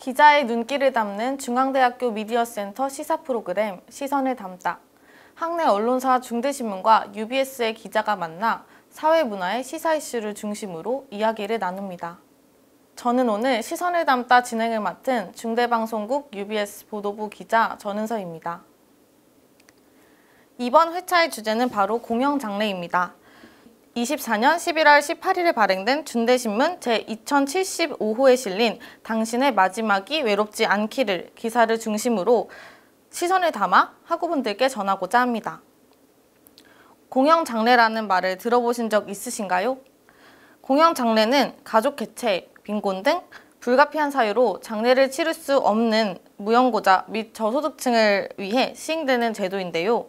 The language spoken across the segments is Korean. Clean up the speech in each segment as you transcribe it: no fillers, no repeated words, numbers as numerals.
기자의 눈길을 담는 중앙대학교 미디어센터 시사 프로그램 시선을 담다. 학내 언론사 중대신문과 UBS의 기자가 만나 사회문화의 시사 이슈를 중심으로 이야기를 나눕니다. 저는 오늘 시선을 담다 진행을 맡은 중대방송국 UBS 보도부 기자 전은서입니다. 이번 회차의 주제는 바로 공영장래입니다. 24년 11월 18일에 발행된 중대신문 제2075호에 실린 당신의 마지막이 외롭지 않기를 기사를 중심으로 시선을 담아 학우분들께 전하고자 합니다. 공영장래라는 말을 들어보신 적 있으신가요? 공영장래는 가족 개최, 빈곤 등 불가피한 사유로 장례를 치를 수 없는 무연고자 및 저소득층을 위해 시행되는 제도인데요.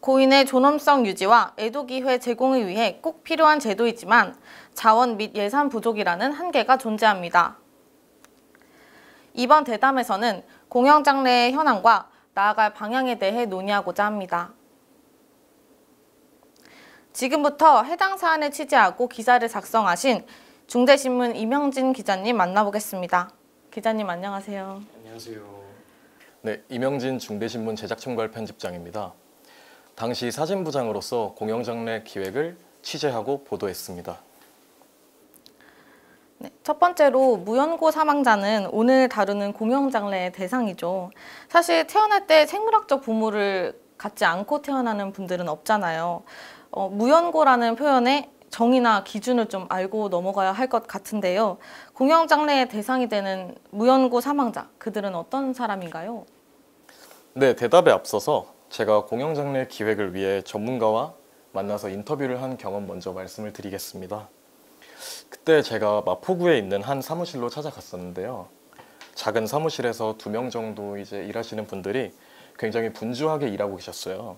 고인의 존엄성 유지와 애도기회 제공을 위해 꼭 필요한 제도이지만 자원 및 예산 부족이라는 한계가 존재합니다. 이번 대담에서는 공영장래의 현황과 나아갈 방향에 대해 논의하고자 합니다. 지금부터 해당 사안을 취재하고 기사를 작성하신 중대신문 이명진 기자님 만나보겠습니다. 기자님 안녕하세요. 안녕하세요. 네, 이명진 중대신문 제작총괄 편집장입니다. 당시 사진부장으로서 공영장래 기획을 취재하고 보도했습니다. 네, 첫 번째로 무연고 사망자는 오늘 다루는 공영장래의 대상이죠. 사실 태어날 때 생물학적 부모를 갖지 않고 태어나는 분들은 없잖아요. 무연고라는 표현의 정의나 기준을 좀 알고 넘어가야 할 것 같은데요. 공영장래의 대상이 되는 무연고 사망자, 그들은 어떤 사람인가요? 네, 대답에 앞서서 제가 공영장래 기획을 위해 전문가와 만나서 인터뷰를 한 경험 먼저 말씀을 드리겠습니다. 그때 제가 마포구에 있는 한 사무실로 찾아갔었는데요. 작은 사무실에서 2명 정도 이제 일하시는 분들이 굉장히 분주하게 일하고 계셨어요.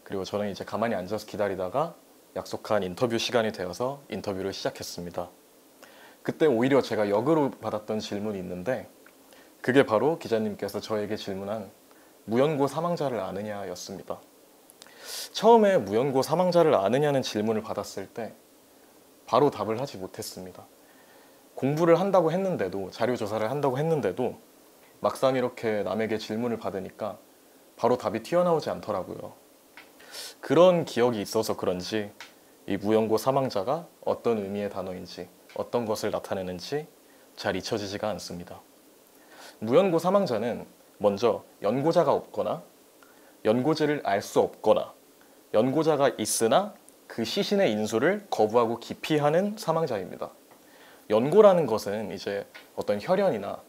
그리고 저는 이제 가만히 앉아서 기다리다가 약속한 인터뷰 시간이 되어서 인터뷰를 시작했습니다. 그때 오히려 제가 역으로 받았던 질문이 있는데 그게 바로 기자님께서 저에게 질문한 무연고 사망자를 아느냐였습니다. 처음에 무연고 사망자를 아느냐는 질문을 받았을 때 바로 답을 하지 못했습니다. 공부를 한다고 했는데도, 자료 조사를 한다고 했는데도 막상 이렇게 남에게 질문을 받으니까 바로 답이 튀어나오지 않더라고요. 그런 기억이 있어서 그런지 이 무연고 사망자가 어떤 의미의 단어인지, 어떤 것을 나타내는지 잘 잊혀지지가 않습니다. 무연고 사망자는 먼저 연고자가 없거나 연고지를 알 수 없거나 연고자가 있으나 그 시신의 인수를 거부하고 기피하는 사망자입니다. 연고라는 것은 이제 어떤 혈연이나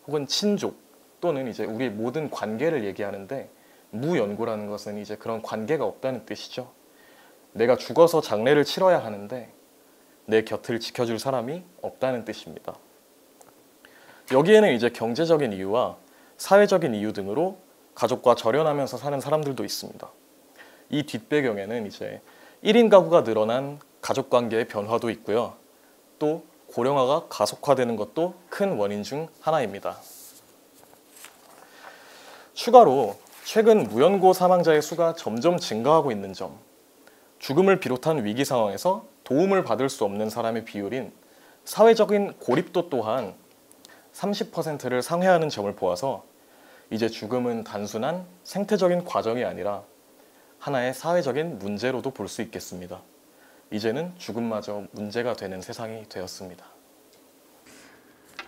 혹은 친족 또는 이제 우리 모든 관계를 얘기하는데 무연고라는 것은 이제 그런 관계가 없다는 뜻이죠. 내가 죽어서 장례를 치러야 하는데 내 곁을 지켜줄 사람이 없다는 뜻입니다. 여기에는 이제 경제적인 이유와 사회적인 이유 등으로 가족과 절연하면서 사는 사람들도 있습니다. 이 뒷배경에는 이제 1인 가구가 늘어난 가족관계의 변화도 있고요. 또 고령화가 가속화되는 것도 큰 원인 중 하나입니다. 추가로 최근 무연고 사망자의 수가 점점 증가하고 있는 점, 죽음을 비롯한 위기 상황에서 도움을 받을 수 없는 사람의 비율인 사회적인 고립도 또한 30%를 상회하는 점을 보아서 이제 죽음은 단순한 생태적인 과정이 아니라 하나의 사회적인 문제로도 볼 수 있겠습니다. 이제는 죽음마저 문제가 되는 세상이 되었습니다.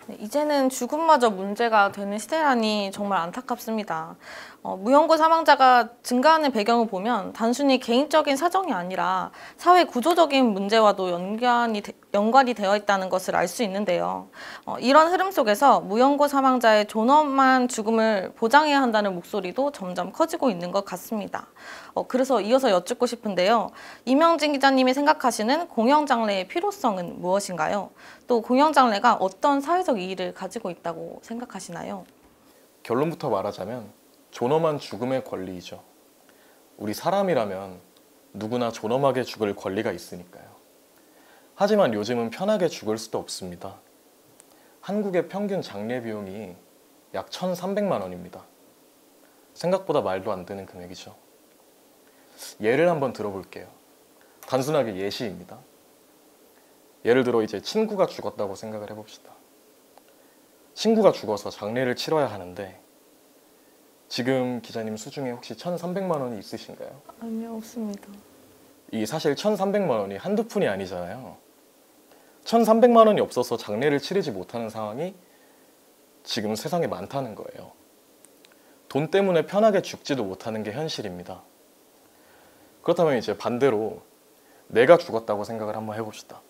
네, 이제는 죽음마저 문제가 되는 시대라니 정말 안타깝습니다. 무연고 사망자가 증가하는 배경을 보면 단순히 개인적인 사정이 아니라 사회 구조적인 문제와도 연관이 되어 있다는 것을 알 수 있는데요. 이런 흐름 속에서 무연고 사망자의 존엄한 죽음을 보장해야 한다는 목소리도 점점 커지고 있는 것 같습니다. 그래서 이어서 여쭙고 싶은데요. 이명진 기자님이 생각하시는 공영장래의 필요성은 무엇인가요? 또 공영장래가 어떤 사회적 이의를 가지고 있다고 생각하시나요? 결론부터 말하자면 존엄한 죽음의 권리이죠. 우리 사람이라면 누구나 존엄하게 죽을 권리가 있으니까요. 하지만 요즘은 편하게 죽을 수도 없습니다. 한국의 평균 장례 비용이 약 1,300만 원입니다. 생각보다 말도 안 되는 금액이죠. 예를 한번 들어볼게요. 단순하게 예시입니다. 예를 들어 이제 친구가 죽었다고 생각을 해봅시다. 친구가 죽어서 장례를 치러야 하는데 지금 기자님 수중에 혹시 1,300만 원이 있으신가요? 아니요, 없습니다. 이 사실 1,300만 원이 한두 푼이 아니잖아요. 1,300만 원이 없어서 장례를 치르지 못하는 상황이 지금 세상에 많다는 거예요. 돈 때문에 편하게 죽지도 못하는 게 현실입니다. 그렇다면 이제 반대로 내가 죽었다고 생각을 한번 해봅시다.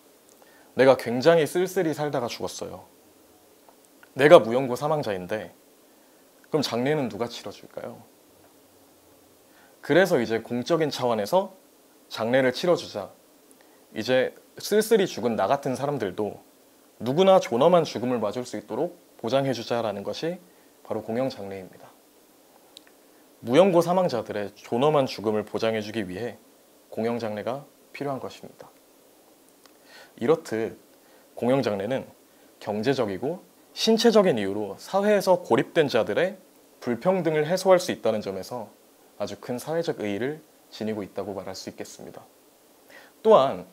내가 굉장히 쓸쓸히 살다가 죽었어요. 내가 무연고 사망자인데 그럼 장례는 누가 치러줄까요? 그래서 이제 공적인 차원에서 장례를 치러주자. 이제 쓸쓸히 죽은 나 같은 사람들도 누구나 존엄한 죽음을 맞을 수 있도록 보장해주자라는 것이 바로 공영장례입니다. 무연고 사망자들의 존엄한 죽음을 보장해주기 위해 공영장례가 필요한 것입니다. 이렇듯 공영장례는 경제적이고 신체적인 이유로 사회에서 고립된 자들의 불평등을 해소할 수 있다는 점에서 아주 큰 사회적 의의를 지니고 있다고 말할 수 있겠습니다. 또한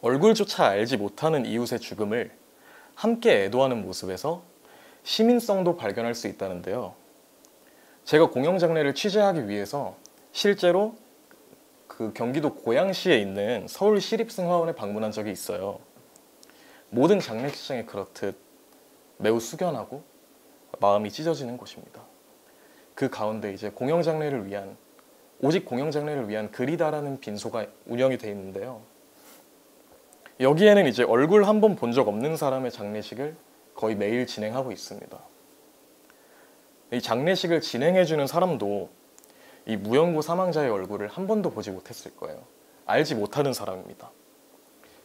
얼굴조차 알지 못하는 이웃의 죽음을 함께 애도하는 모습에서 시민성도 발견할 수 있다는데요. 제가 공영장례를 취재하기 위해서 실제로 그 경기도 고양시에 있는 서울시립승화원에 방문한 적이 있어요. 모든 장례식장이 그렇듯 매우 숙연하고 마음이 찢어지는 곳입니다. 그 가운데 이제 오직 공영장례를 위한 그리다라는 빈소가 운영이 되어 있는데요. 여기에는 이제 얼굴 한 번 본 적 없는 사람의 장례식을 거의 매일 진행하고 있습니다. 이 장례식을 진행해주는 사람도 이 무연고 사망자의 얼굴을 한 번도 보지 못했을 거예요. 알지 못하는 사람입니다.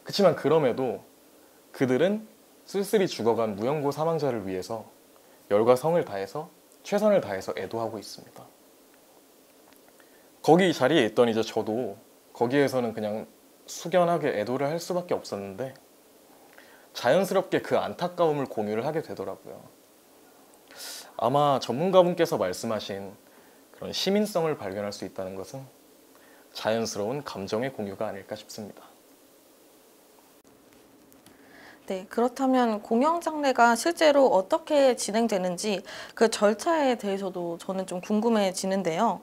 그렇지만 그럼에도 그들은 쓸쓸히 죽어간 무연고 사망자를 위해서 열과 성을 다해서 최선을 다해서 애도하고 있습니다. 거기 자리에 있던 이제 저도 거기에서는 그냥 숙연하게 애도를 할 수밖에 없었는데 자연스럽게 그 안타까움을 공유를 하게 되더라고요. 아마 전문가분께서 말씀하신 그런 시민성을 발견할 수 있다는 것은 자연스러운 감정의 공유가 아닐까 싶습니다. 네, 그렇다면 공영장례가 실제로 어떻게 진행되는지 그 절차에 대해서도 저는 좀 궁금해지는데요.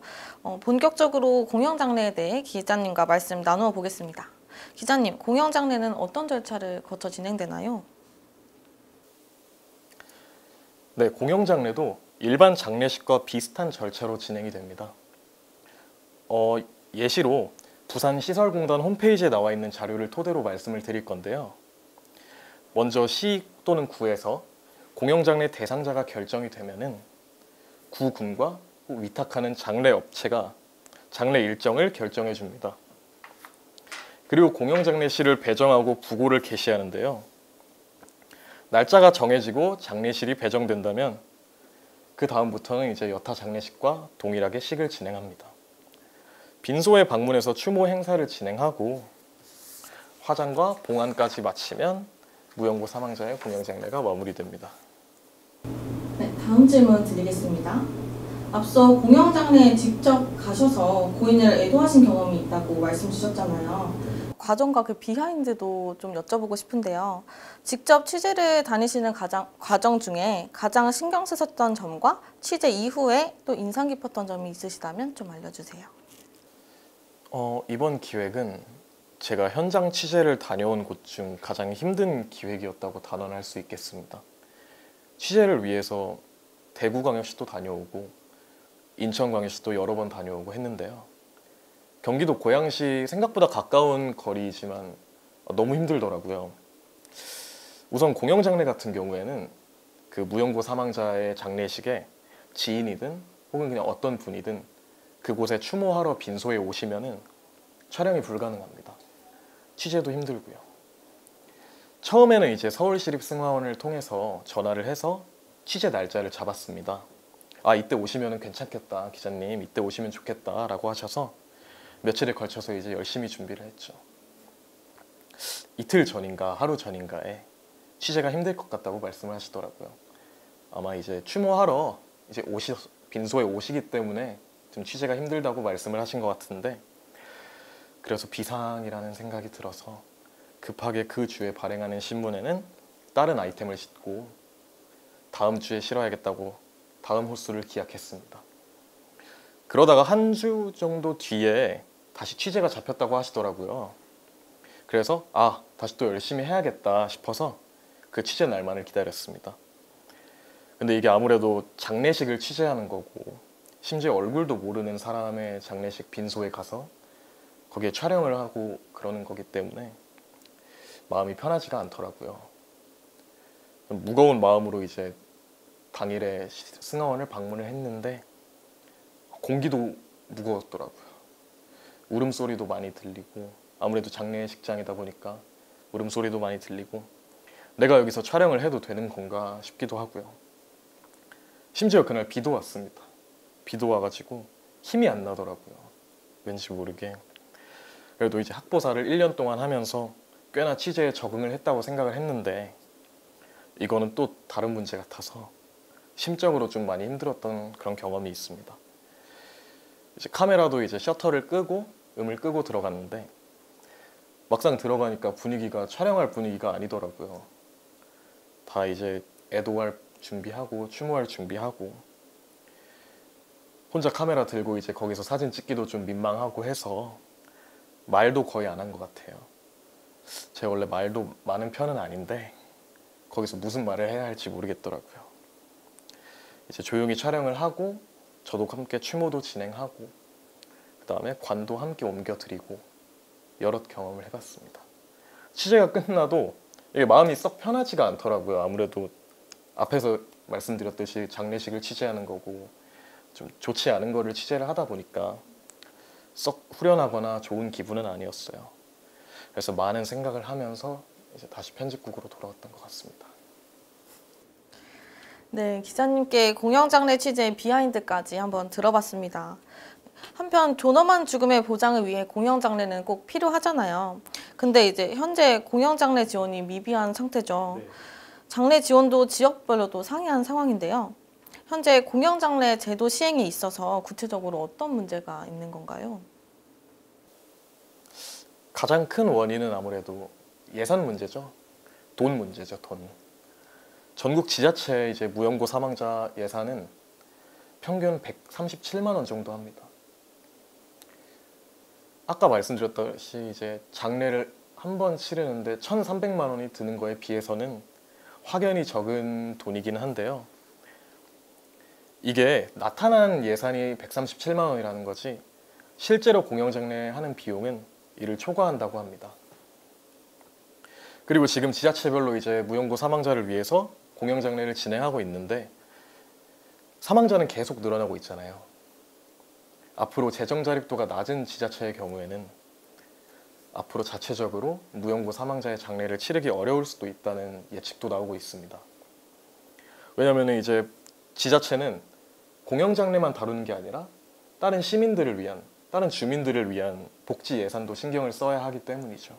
본격적으로 공영장례에 대해 기자님과 말씀 나누어 보겠습니다. 기자님, 공영장례는 어떤 절차를 거쳐 진행되나요? 네, 공영장례도 일반 장례식과 비슷한 절차로 진행이 됩니다. 예시로 부산시설공단 홈페이지에 나와 있는 자료를 토대로 말씀을 드릴 건데요. 먼저 시 또는 구에서 공영장례 대상자가 결정이 되면은 구, 군과 위탁하는 장례 업체가 장례 일정을 결정해 줍니다. 그리고 공영장례실을 배정하고 부고를 게시하는데요. 날짜가 정해지고 장례실이 배정된다면 그 다음부터는 이제 여타 장례식과 동일하게 식을 진행합니다. 빈소에 방문해서 추모 행사를 진행하고 화장과 봉안까지 마치면 무연고 사망자의 공영장례가 마무리됩니다. 네, 다음 질문 드리겠습니다. 앞서 공영장례에 직접 가셔서 고인을 애도하신 경험이 있다고 말씀 주셨잖아요. 과정과 그 비하인드도 좀 여쭤보고 싶은데요. 직접 취재를 다니시는 과정 중에 가장 신경 쓰셨던 점과 취재 이후에 또 인상 깊었던 점이 있으시다면 좀 알려주세요. 이번 기획은 제가 현장 취재를 다녀온 곳 중 가장 힘든 기획이었다고 단언할 수 있겠습니다. 취재를 위해서 대구광역시도 다녀오고 인천광역시도 여러 번 다녀오고 했는데요. 경기도 고양시 생각보다 가까운 거리이지만 너무 힘들더라고요. 우선 공영장례 같은 경우에는 그 무연고 사망자의 장례식에 지인이든 혹은 그냥 어떤 분이든 그곳에 추모하러 빈소에 오시면은 촬영이 불가능합니다. 취재도 힘들고요. 처음에는 이제 서울시립승화원을 통해서 전화를 해서 취재 날짜를 잡았습니다. 이때 오시면 괜찮겠다, 기자님. 이때 오시면 좋겠다 라고 하셔서 며칠에 걸쳐서 이제 열심히 준비를 했죠. 이틀 전인가 하루 전인가에 취재가 힘들 것 같다고 말씀을 하시더라고요. 아마 이제 추모하러 이제 빈소에 오시기 때문에 좀 취재가 힘들다고 말씀을 하신 것 같은데, 그래서 비상이라는 생각이 들어서 급하게 그 주에 발행하는 신문에는 다른 아이템을 싣고 다음 주에 실어야겠다고 다음 호수를 기약했습니다. 그러다가 한 주 정도 뒤에 다시 취재가 잡혔다고 하시더라고요. 그래서 다시 또 열심히 해야겠다 싶어서 그 취재 날만을 기다렸습니다. 근데 이게 아무래도 장례식을 취재하는 거고 심지어 얼굴도 모르는 사람의 장례식 빈소에 가서 거기에 촬영을 하고 그러는 거기 때문에 마음이 편하지가 않더라고요. 무거운 마음으로 이제 당일에 승하원을 방문을 했는데 공기도 무거웠더라고요. 울음소리도 많이 들리고 아무래도 장례식장이다 보니까 울음소리도 많이 들리고 내가 여기서 촬영을 해도 되는 건가 싶기도 하고요. 심지어 그날 비도 왔습니다. 비도 와가지고 힘이 안 나더라고요. 왠지 모르게. 그래도 이제 학보사를 1년 동안 하면서 꽤나 취재에 적응을 했다고 생각을 했는데 이거는 또 다른 문제 같아서 심적으로 좀 많이 힘들었던 그런 경험이 있습니다. 이제 카메라도 이제 셔터를 끄고 음을 끄고 들어갔는데 막상 들어가니까 분위기가 촬영할 분위기가 아니더라고요. 다 이제 애도할 준비하고 추모할 준비하고 혼자 카메라 들고 이제 거기서 사진 찍기도 좀 민망하고 해서 말도 거의 안 한 것 같아요. 제가 원래 말도 많은 편은 아닌데 거기서 무슨 말을 해야 할지 모르겠더라고요. 이제 조용히 촬영을 하고 저도 함께 추모도 진행하고 그 다음에 관도 함께 옮겨드리고 여러 경험을 해봤습니다. 취재가 끝나도 이게 마음이 썩 편하지가 않더라고요. 아무래도 앞에서 말씀드렸듯이 장례식을 취재하는 거고 좀 좋지 않은 거를 취재를 하다 보니까 썩 후련하거나 좋은 기분은 아니었어요. 그래서 많은 생각을 하면서 이제 다시 편집국으로 돌아왔던 것 같습니다. 네, 기자님께 공영장례 취재의 비하인드까지 한번 들어봤습니다. 한편 존엄한 죽음의 보장을 위해 공영장례는 꼭 필요하잖아요. 근데 이제 현재 공영장례 지원이 미비한 상태죠. 네. 장례 지원도 지역별로도 상이한 상황인데요. 현재 공영장례 제도 시행에 있어서 구체적으로 어떤 문제가 있는 건가요? 가장 큰 원인은 아무래도 예산 문제죠. 돈 문제죠, 돈. 전국 지자체 이제 무연고 사망자 예산은 평균 137만 원 정도 합니다. 아까 말씀드렸듯이 이제 장례를 한 번 치르는데 1,300만 원이 드는 거에 비해서는 확연히 적은 돈이긴 한데요. 이게 나타난 예산이 137만 원이라는 거지 실제로 공영장례 하는 비용은 이를 초과한다고 합니다. 그리고 지금 지자체별로 이제 무연고 사망자를 위해서 공영장례를 진행하고 있는데 사망자는 계속 늘어나고 있잖아요. 앞으로 재정 자립도가 낮은 지자체의 경우에는 앞으로 자체적으로 무연고 사망자의 장례를 치르기 어려울 수도 있다는 예측도 나오고 있습니다. 왜냐하면 이제 지자체는 공영장례만 다루는 게 아니라 다른 시민들을 위한, 다른 주민들을 위한 복지 예산도 신경을 써야 하기 때문이죠.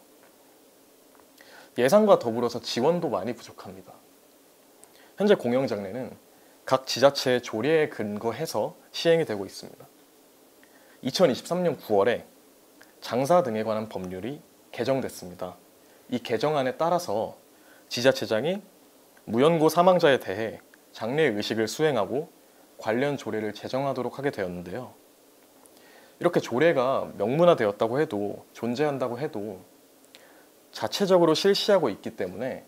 예산과 더불어서 지원도 많이 부족합니다. 현재 공영장례는 각 지자체의 조례에 근거해서 시행이 되고 있습니다. 2023년 9월에 장사 등에 관한 법률이 개정됐습니다. 이 개정안에 따라서 지자체장이 무연고 사망자에 대해 장례 의식을 수행하고 관련 조례를 제정하도록 하게 되었는데요. 이렇게 조례가 명문화되었다고 해도 존재한다고 해도 자체적으로 실시하고 있기 때문에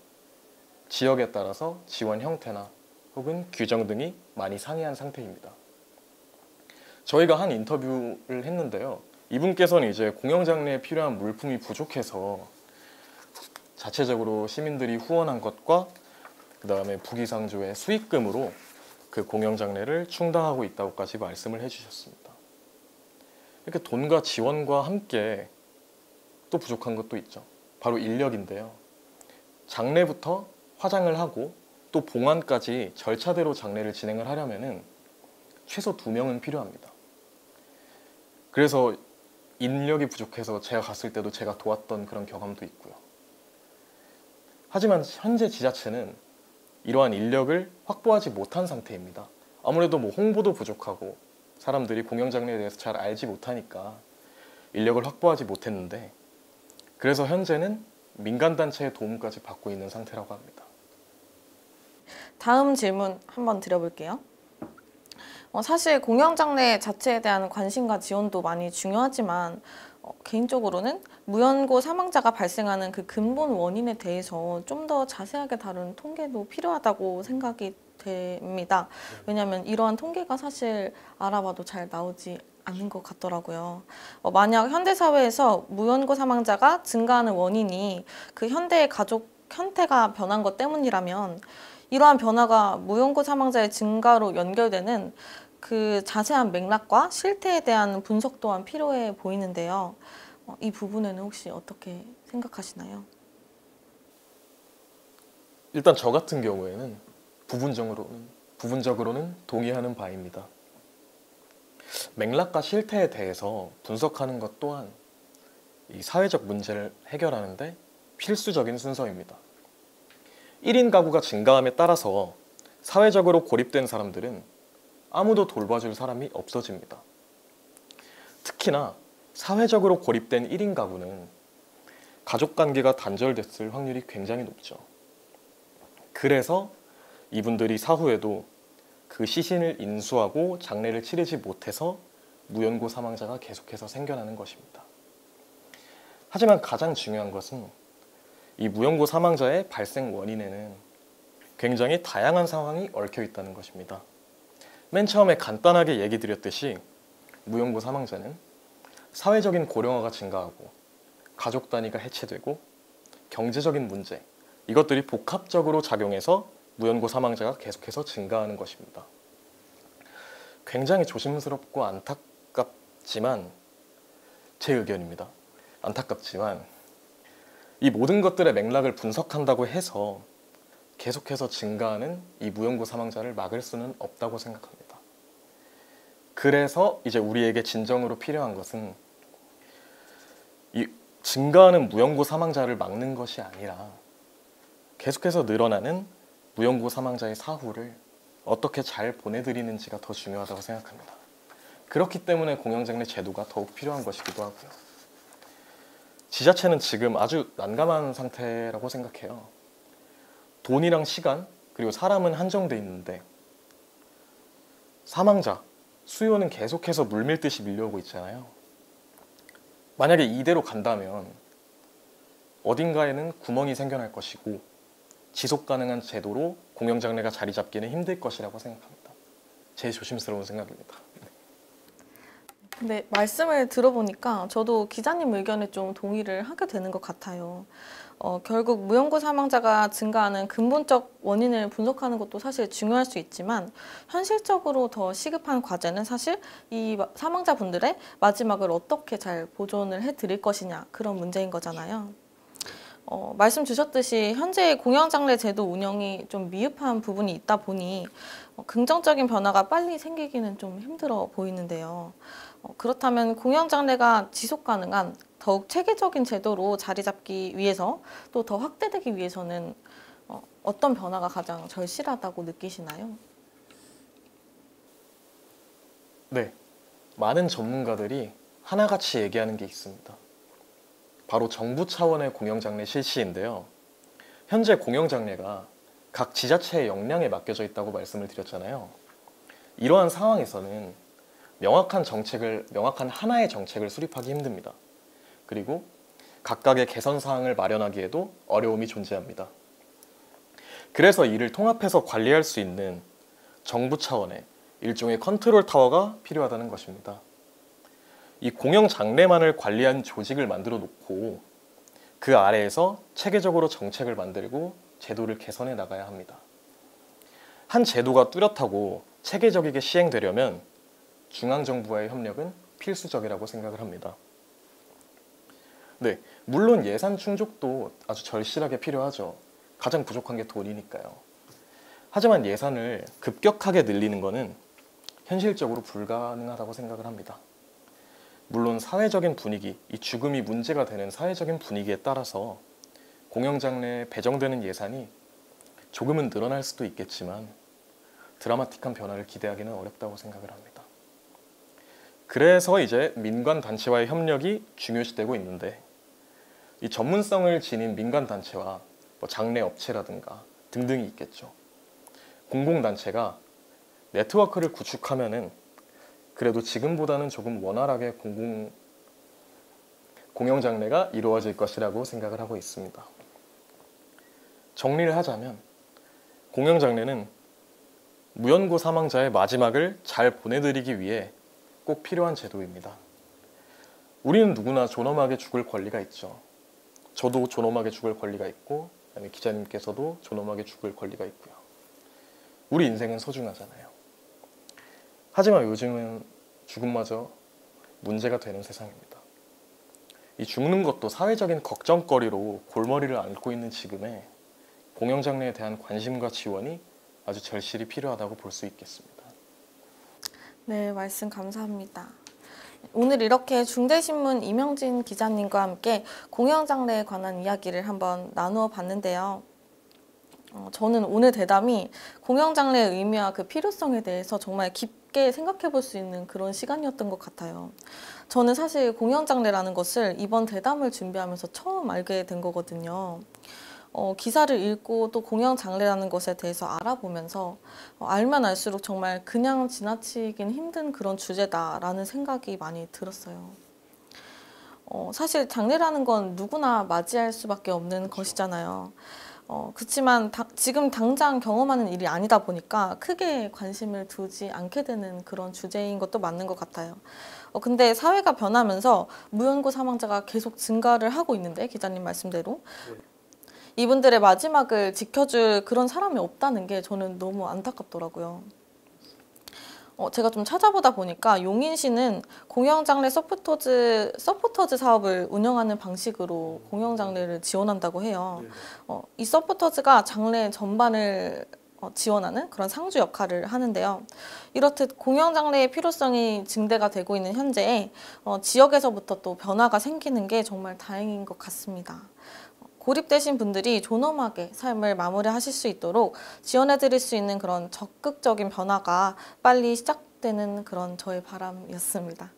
지역에 따라서 지원 형태나 혹은 규정 등이 많이 상이한 상태입니다. 저희가 한 인터뷰를 했는데요. 이분께서는 이제 공영장례에 필요한 물품이 부족해서 자체적으로 시민들이 후원한 것과 그 다음에 부기상조의 수익금으로 그 공영장례를 충당하고 있다고까지 말씀을 해주셨습니다. 이렇게 돈과 지원과 함께 또 부족한 것도 있죠. 바로 인력인데요. 장례부터 화장을 하고 또 봉안까지 절차대로 장례를 진행을 하려면은 최소 2명은 필요합니다. 그래서 인력이 부족해서 제가 갔을 때도 제가 도왔던 그런 경험도 있고요. 하지만 현재 지자체는 이러한 인력을 확보하지 못한 상태입니다. 아무래도 뭐 홍보도 부족하고 사람들이 공영장례에 대해서 잘 알지 못하니까 인력을 확보하지 못했는데 그래서 현재는 민간단체의 도움까지 받고 있는 상태라고 합니다. 다음 질문 한번 드려볼게요. 사실 공연장래 자체에 대한 관심과 지원도 많이 중요하지만 개인적으로는 무연고 사망자가 발생하는 그 근본 원인에 대해서 좀 더 자세하게 다룬 통계도 필요하다고 생각이 됩니다. 왜냐하면 이러한 통계가 사실 알아봐도 잘 나오지 않는 것 같더라고요. 만약 현대사회에서 무연고 사망자가 증가하는 원인이 그 현대의 가족 형태가 변한 것 때문이라면 이러한 변화가 무연고 사망자의 증가로 연결되는 그 자세한 맥락과 실태에 대한 분석 또한 필요해 보이는데요. 이 부분에는 혹시 어떻게 생각하시나요? 일단 저 같은 경우에는 부분적으로는 동의하는 바입니다. 맥락과 실태에 대해서 분석하는 것 또한 이 사회적 문제를 해결하는데 필수적인 순서입니다. 1인 가구가 증가함에 따라서 사회적으로 고립된 사람들은 아무도 돌봐줄 사람이 없어집니다. 특히나 사회적으로 고립된 1인 가구는 가족관계가 단절됐을 확률이 굉장히 높죠. 그래서 이분들이 사후에도 그 시신을 인수하고 장례를 치르지 못해서 무연고 사망자가 계속해서 생겨나는 것입니다. 하지만 가장 중요한 것은 이 무연고 사망자의 발생 원인에는 굉장히 다양한 상황이 얽혀 있다는 것입니다. 맨 처음에 간단하게 얘기 드렸듯이 무연고 사망자는 사회적인 고령화가 증가하고 가족 단위가 해체되고 경제적인 문제, 이것들이 복합적으로 작용해서 무연고 사망자가 계속해서 증가하는 것입니다. 굉장히 조심스럽고 안타깝지만 제 의견입니다. 안타깝지만 이 모든 것들의 맥락을 분석한다고 해서 계속해서 증가하는 이 무연고 사망자를 막을 수는 없다고 생각합니다. 그래서 이제 우리에게 진정으로 필요한 것은 이 증가하는 무연고 사망자를 막는 것이 아니라 계속해서 늘어나는 무연고 사망자의 사후를 어떻게 잘 보내드리는지가 더 중요하다고 생각합니다. 그렇기 때문에 공영장례 제도가 더욱 필요한 것이기도 하고요. 지자체는 지금 아주 난감한 상태라고 생각해요. 돈이랑 시간 그리고 사람은 한정돼 있는데 사망자, 수요는 계속해서 물밀듯이 밀려오고 있잖아요. 만약에 이대로 간다면 어딘가에는 구멍이 생겨날 것이고 지속 가능한 제도로 공영장례가 자리 잡기는 힘들 것이라고 생각합니다. 제 조심스러운 생각입니다. 근데 말씀을 들어보니까 저도 기자님 의견에 좀 동의를 하게 되는 것 같아요. 결국 무연고 사망자가 증가하는 근본적 원인을 분석하는 것도 사실 중요할 수 있지만 현실적으로 더 시급한 과제는 사실 이 사망자분들의 마지막을 어떻게 잘 보존을 해드릴 것이냐 그런 문제인 거잖아요. 말씀 주셨듯이 현재 공영장례 제도 운영이 좀 미흡한 부분이 있다 보니 긍정적인 변화가 빨리 생기기는 좀 힘들어 보이는데요. 그렇다면 공영장례가 지속 가능한 더욱 체계적인 제도로 자리 잡기 위해서 또 더 확대되기 위해서는 어떤 변화가 가장 절실하다고 느끼시나요? 네, 많은 전문가들이 하나같이 얘기하는 게 있습니다. 바로 정부 차원의 공영장례 실시인데요. 현재 공영장례가 각 지자체의 역량에 맡겨져 있다고 말씀을 드렸잖아요. 이러한 상황에서는 명확한 하나의 정책을 수립하기 힘듭니다. 그리고 각각의 개선 사항을 마련하기에도 어려움이 존재합니다. 그래서 이를 통합해서 관리할 수 있는 정부 차원의 일종의 컨트롤 타워가 필요하다는 것입니다. 이 공영장례만을 관리하는 조직을 만들어 놓고 그 아래에서 체계적으로 정책을 만들고 제도를 개선해 나가야 합니다. 한 제도가 뚜렷하고 체계적이게 시행되려면 중앙정부와의 협력은 필수적이라고 생각을 합니다. 네, 물론 예산 충족도 아주 절실하게 필요하죠. 가장 부족한 게 돈이니까요. 하지만 예산을 급격하게 늘리는 것은 현실적으로 불가능하다고 생각을 합니다. 물론 사회적인 분위기, 이 죽음이 문제가 되는 사회적인 분위기에 따라서 공영장례에 배정되는 예산이 조금은 늘어날 수도 있겠지만 드라마틱한 변화를 기대하기는 어렵다고 생각을 합니다. 그래서 이제 민간단체와의 협력이 중요시되고 있는데 이 전문성을 지닌 민간단체와 장례업체라든가 등등이 있겠죠. 공공단체가 네트워크를 구축하면은 그래도 지금보다는 조금 원활하게 공영장례가 이루어질 것이라고 생각을 하고 있습니다. 정리를 하자면 공영장례는 무연고 사망자의 마지막을 잘 보내드리기 위해 꼭 필요한 제도입니다. 우리는 누구나 존엄하게 죽을 권리가 있죠. 저도 존엄하게 죽을 권리가 있고 그다음에 기자님께서도 존엄하게 죽을 권리가 있고요. 우리 인생은 소중하잖아요. 하지만 요즘은 죽음마저 문제가 되는 세상입니다. 이 죽는 것도 사회적인 걱정거리로 골머리를 앓고 있는 지금에 공영장례에 대한 관심과 지원이 아주 절실히 필요하다고 볼 수 있겠습니다. 네, 말씀 감사합니다. 오늘 이렇게 중대신문 이명진 기자님과 함께 공영장례에 관한 이야기를 한번 나누어 봤는데요. 저는 오늘 대담이 공영장례의 의미와 그 필요성에 대해서 정말 깊게 생각해 볼 수 있는 그런 시간이었던 것 같아요. 저는 사실 공영장례라는 것을 이번 대담을 준비하면서 처음 알게 된 거거든요. 기사를 읽고 또 공영장례라는 것에 대해서 알아보면서 알면 알수록 정말 그냥 지나치긴 힘든 그런 주제다라는 생각이 많이 들었어요. 사실 장례라는 건 누구나 맞이할 수밖에 없는 것이잖아요. 그렇지만 지금 당장 경험하는 일이 아니다 보니까 크게 관심을 두지 않게 되는 그런 주제인 것도 맞는 것 같아요. 근데 사회가 변하면서 무연고 사망자가 계속 증가를 하고 있는데 기자님 말씀대로 이분들의 마지막을 지켜줄 그런 사람이 없다는 게 저는 너무 안타깝더라고요. 제가 좀 찾아보다 보니까 용인시는 공영장례 서포터즈 사업을 운영하는 방식으로 공영장례를 지원한다고 해요. 이 서포터즈가 장례 전반을 지원하는 그런 상주 역할을 하는데요. 이렇듯 공영장례의 필요성이 증대가 되고 있는 현재에 지역에서부터 또 변화가 생기는 게 정말 다행인 것 같습니다. 고립되신 분들이 존엄하게 삶을 마무리하실 수 있도록 지원해드릴 수 있는 그런 적극적인 변화가 빨리 시작되는 그런 저의 바람이었습니다.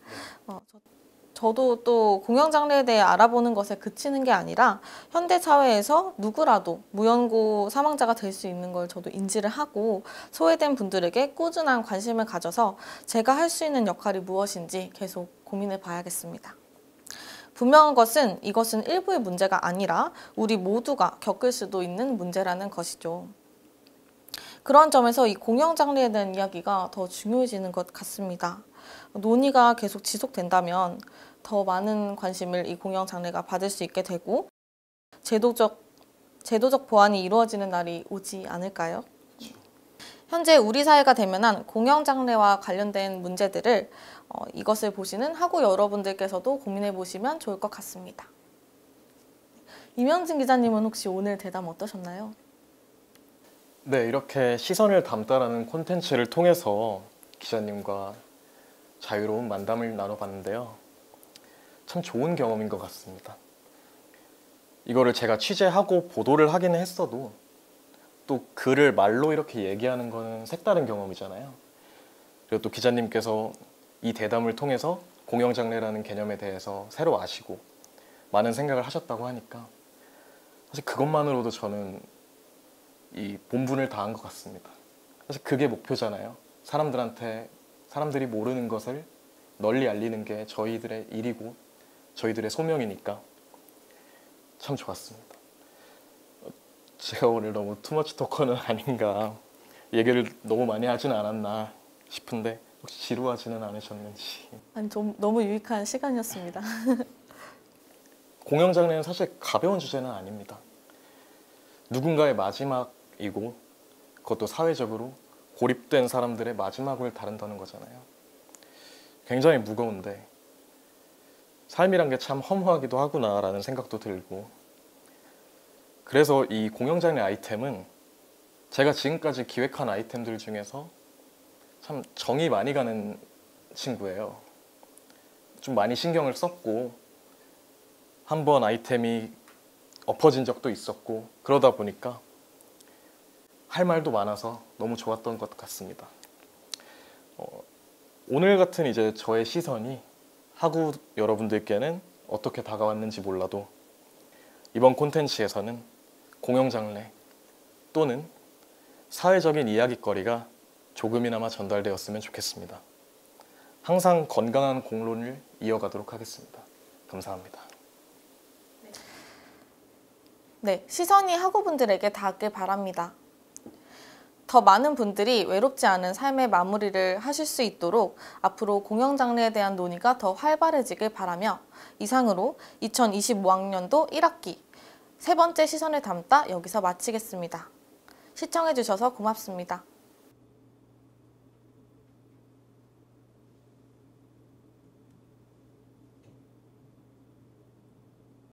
저도 또 공영장례에 대해 알아보는 것에 그치는 게 아니라 현대 사회에서 누구라도 무연고 사망자가 될 수 있는 걸 저도 인지를 하고 소외된 분들에게 꾸준한 관심을 가져서 제가 할 수 있는 역할이 무엇인지 계속 고민해 봐야겠습니다. 분명한 것은 이것은 일부의 문제가 아니라 우리 모두가 겪을 수도 있는 문제라는 것이죠. 그런 점에서 이 공영장례에 대한 이야기가 더 중요해지는 것 같습니다. 논의가 계속 지속된다면 더 많은 관심을 이 공영장례가 받을 수 있게 되고 제도적 보완이 이루어지는 날이 오지 않을까요? 현재 우리 사회가 대면한 공영장례와 관련된 문제들을 이것을 보시는 학우 여러분들께서도 고민해 보시면 좋을 것 같습니다. 이명진 기자님은 혹시 오늘 대담 어떠셨나요? 네, 이렇게 시선을 담다라는 콘텐츠를 통해서 기자님과 자유로운 만담을 나눠봤는데요. 참 좋은 경험인 것 같습니다. 이거를 제가 취재하고 보도를 하기는 했어도 또 글을 말로 이렇게 얘기하는 거는 색다른 경험이잖아요. 그리고 또 기자님께서 이 대담을 통해서 공영장례라는 개념에 대해서 새로 아시고 많은 생각을 하셨다고 하니까 사실 그것만으로도 저는 이 본분을 다한 것 같습니다. 사실 그게 목표잖아요. 사람들이 모르는 것을 널리 알리는 게 저희들의 일이고 저희들의 소명이니까 참 좋았습니다. 제가 오늘 너무 투머치 토커는 아닌가, 얘기를 너무 많이 하진 않았나 싶은데 혹시 지루하지는 않으셨는지. 아니, 좀 너무 유익한 시간이었습니다. 공영장례는 사실 가벼운 주제는 아닙니다. 누군가의 마지막이고 그것도 사회적으로 고립된 사람들의 마지막을 다룬다는 거잖아요. 굉장히 무거운데 삶이란 게 참 허무하기도 하구나라는 생각도 들고, 그래서 이 공영장례 아이템은 제가 지금까지 기획한 아이템들 중에서 참 정이 많이 가는 친구예요. 좀 많이 신경을 썼고 한번 아이템이 엎어진 적도 있었고 그러다 보니까 할 말도 많아서 너무 좋았던 것 같습니다. 오늘 같은 이제 저의 시선이 학우 여러분들께는 어떻게 다가왔는지 몰라도 이번 콘텐츠에서는 공영장례 또는 사회적인 이야깃거리가 조금이나마 전달되었으면 좋겠습니다. 항상 건강한 공론을 이어가도록 하겠습니다. 감사합니다. 네, 시선이 학우분들에게 닿길 바랍니다. 더 많은 분들이 외롭지 않은 삶의 마무리를 하실 수 있도록 앞으로 공영장래에 대한 논의가 더 활발해지길 바라며 이상으로 2025학년도 1학기 세 번째 시선을 담다 여기서 마치겠습니다. 시청해주셔서 고맙습니다.